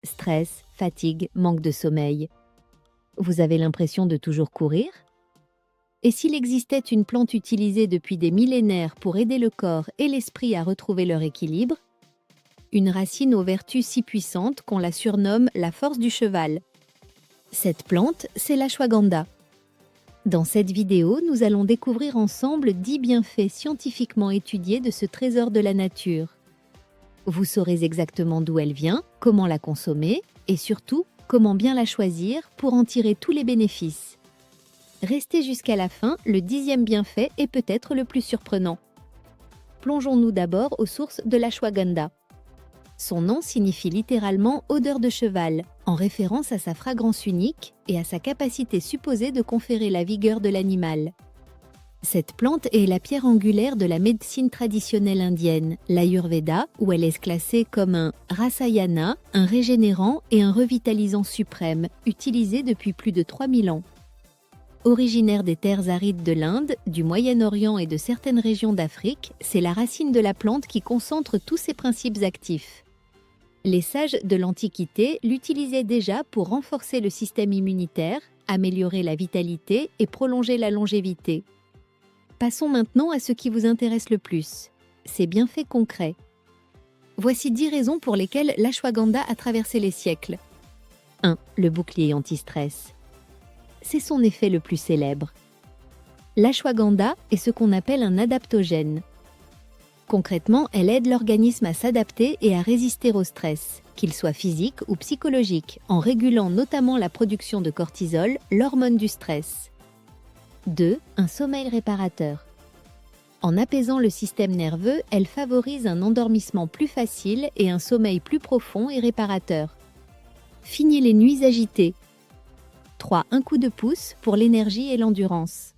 stress, fatigue, manque de sommeil. Vous avez l'impression de toujours courir? Et s'il existait une plante utilisée depuis des millénaires pour aider le corps et l'esprit à retrouver leur équilibre? Une racine aux vertus si puissantes qu'on la surnomme la force du cheval. Cette plante, c'est l'ashwagandha. Dans cette vidéo, nous allons découvrir ensemble 10 bienfaits scientifiquement étudiés de ce trésor de la nature. Vous saurez exactement d'où elle vient, comment la consommer et surtout, comment bien la choisir pour en tirer tous les bénéfices. Restez jusqu'à la fin, le 10e bienfait est peut-être le plus surprenant. Plongeons-nous d'abord aux sources de l'ashwagandha. Son nom signifie littéralement « odeur de cheval », en référence à sa fragrance unique et à sa capacité supposée de conférer la vigueur de l'animal. Cette plante est la pierre angulaire de la médecine traditionnelle indienne, l'Ayurveda, où elle est classée comme un rasayana, un régénérant et un revitalisant suprême, utilisé depuis plus de 3000 ans. Originaire des terres arides de l'Inde, du Moyen-Orient et de certaines régions d'Afrique, c'est la racine de la plante qui concentre tous ses principes actifs. Les sages de l'Antiquité l'utilisaient déjà pour renforcer le système immunitaire, améliorer la vitalité et prolonger la longévité. Passons maintenant à ce qui vous intéresse le plus, ses bienfaits concrets. Voici 10 raisons pour lesquelles l'ashwagandha a traversé les siècles. 1. Le bouclier anti-stress. C'est son effet le plus célèbre. L'ashwagandha est ce qu'on appelle un adaptogène. Concrètement, elle aide l'organisme à s'adapter et à résister au stress, qu'il soit physique ou psychologique, en régulant notamment la production de cortisol, l'hormone du stress. 2. Un sommeil réparateur. En apaisant le système nerveux, elle favorise un endormissement plus facile et un sommeil plus profond et réparateur. Fini les nuits agitées. 3. Un coup de pouce pour l'énergie et l'endurance.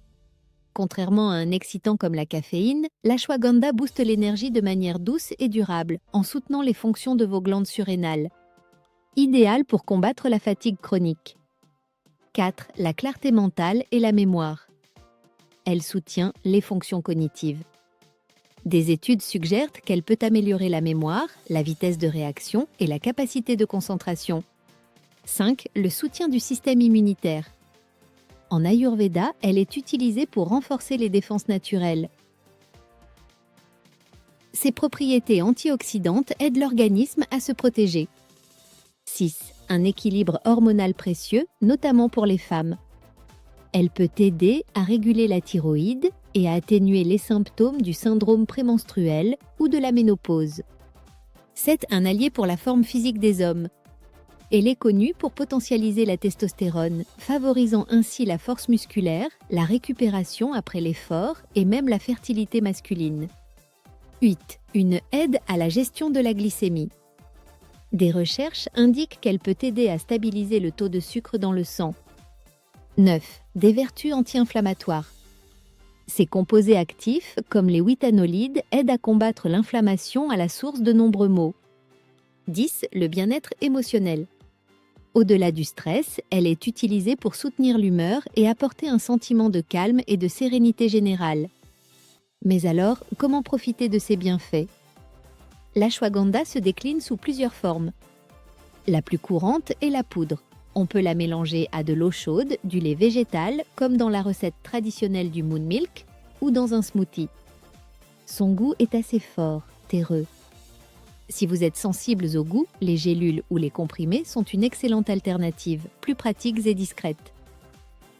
Contrairement à un excitant comme la caféine, l'ashwagandha booste l'énergie de manière douce et durable, en soutenant les fonctions de vos glandes surrénales. Idéal pour combattre la fatigue chronique. 4. La clarté mentale et la mémoire. Elle soutient les fonctions cognitives. Des études suggèrent qu'elle peut améliorer la mémoire, la vitesse de réaction et la capacité de concentration. 5. Le soutien du système immunitaire. En Ayurveda, elle est utilisée pour renforcer les défenses naturelles. Ses propriétés antioxydantes aident l'organisme à se protéger. 6. Un équilibre hormonal précieux, notamment pour les femmes. Elle peut aider à réguler la thyroïde et à atténuer les symptômes du syndrome prémenstruel ou de la ménopause. 7. Un allié pour la forme physique des hommes. Elle est connue pour potentialiser la testostérone, favorisant ainsi la force musculaire, la récupération après l'effort et même la fertilité masculine. 8. Une aide à la gestion de la glycémie. Des recherches indiquent qu'elle peut aider à stabiliser le taux de sucre dans le sang. 9. Des vertus anti-inflammatoires. Ces composés actifs, comme les withanolides, aident à combattre l'inflammation à la source de nombreux maux. 10. Le bien-être émotionnel. Au-delà du stress, elle est utilisée pour soutenir l'humeur et apporter un sentiment de calme et de sérénité générale. Mais alors, comment profiter de ces bienfaits? L'ashwagandha se décline sous plusieurs formes. La plus courante est la poudre. On peut la mélanger à de l'eau chaude, du lait végétal, comme dans la recette traditionnelle du moon milk, ou dans un smoothie. Son goût est assez fort, terreux. Si vous êtes sensibles au goût, les gélules ou les comprimés sont une excellente alternative, plus pratiques et discrètes.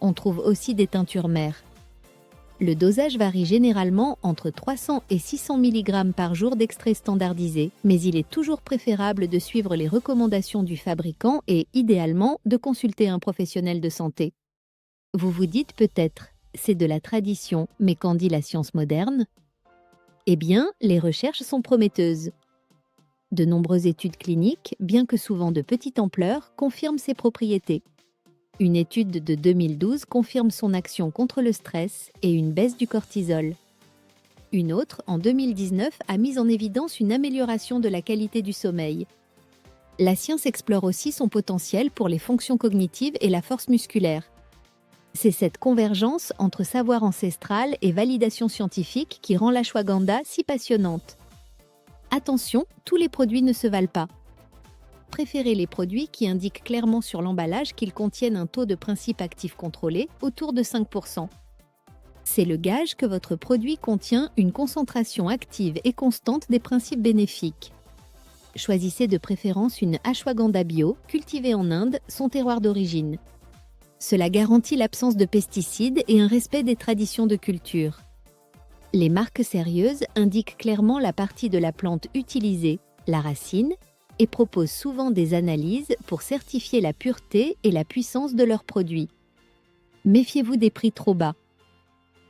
On trouve aussi des teintures mères. Le dosage varie généralement entre 300 et 600 mg par jour d'extrait standardisé, mais il est toujours préférable de suivre les recommandations du fabricant et, idéalement, de consulter un professionnel de santé. Vous vous dites peut-être, c'est de la tradition, mais qu'en dit la science moderne? Eh bien, les recherches sont prometteuses. De nombreuses études cliniques, bien que souvent de petite ampleur, confirment ses propriétés. Une étude de 2012 confirme son action contre le stress et une baisse du cortisol. Une autre, en 2019, a mis en évidence une amélioration de la qualité du sommeil. La science explore aussi son potentiel pour les fonctions cognitives et la force musculaire. C'est cette convergence entre savoir ancestral et validation scientifique qui rend l'ashwagandha si passionnante. Attention, tous les produits ne se valent pas. préférez les produits qui indiquent clairement sur l'emballage qu'ils contiennent un taux de principes actifs contrôlé autour de 5%. C'est le gage que votre produit contient une concentration active et constante des principes bénéfiques. Choisissez de préférence une ashwagandha bio, cultivée en Inde, son terroir d'origine. Cela garantit l'absence de pesticides et un respect des traditions de culture. Les marques sérieuses indiquent clairement la partie de la plante utilisée, la racine, et proposent souvent des analyses pour certifier la pureté et la puissance de leurs produits. Méfiez-vous des prix trop bas.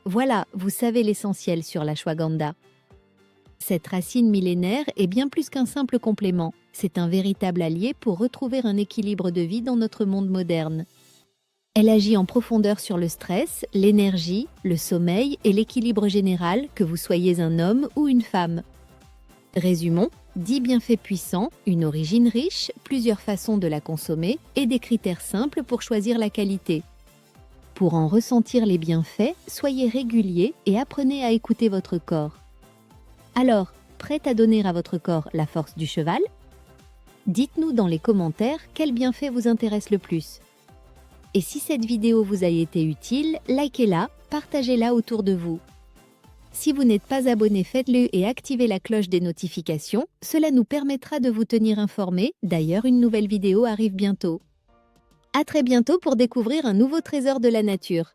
Voilà, vous savez l'essentiel sur l'ashwagandha. Cette racine millénaire est bien plus qu'un simple complément. C'est un véritable allié pour retrouver un équilibre de vie dans notre monde moderne. Elle agit en profondeur sur le stress, l'énergie, le sommeil et l'équilibre général, que vous soyez un homme ou une femme. Résumons, 10 bienfaits puissants, une origine riche, plusieurs façons de la consommer et des critères simples pour choisir la qualité. Pour en ressentir les bienfaits, soyez régulier et apprenez à écouter votre corps. Alors, prête à donner à votre corps la force du cheval? Dites-nous dans les commentaires quel bienfait vous intéresse le plus. Et si cette vidéo vous a été utile, likez-la, partagez-la autour de vous. Si vous n'êtes pas abonné, faites-le et activez la cloche des notifications. Cela nous permettra de vous tenir informés. D'ailleurs, une nouvelle vidéo arrive bientôt. À très bientôt pour découvrir un nouveau trésor de la nature.